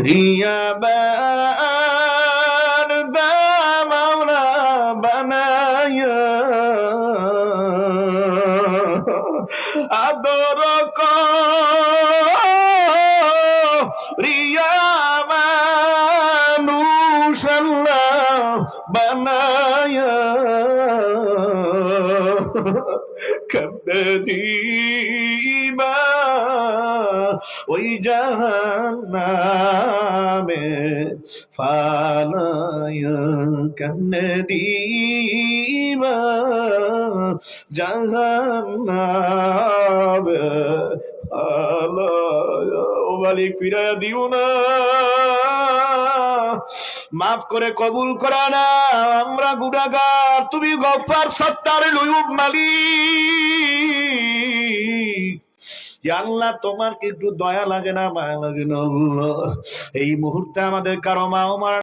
রিয়া মাওলা বানায়া আদর রিয়া মানুষ আল্লাহ বানায়া কেমনে দিবা ওই জাহান্নামে ফালায়া কেমনে দিবা জাহান্নামে ফালায়া ও মালিক ফিরাইয়া দিও না, মাফ করে কবুল করা না, আমরা গুনাহগার, তুমি গফফার সত্তার লুয়ুব মালিক। ইয়া আল্লাহ তোমার কি একটু দয়া লাগে না, মায়া লাগে না আল্লাহ? এই মুহূর্তে আমাদের কারো মা ও মারা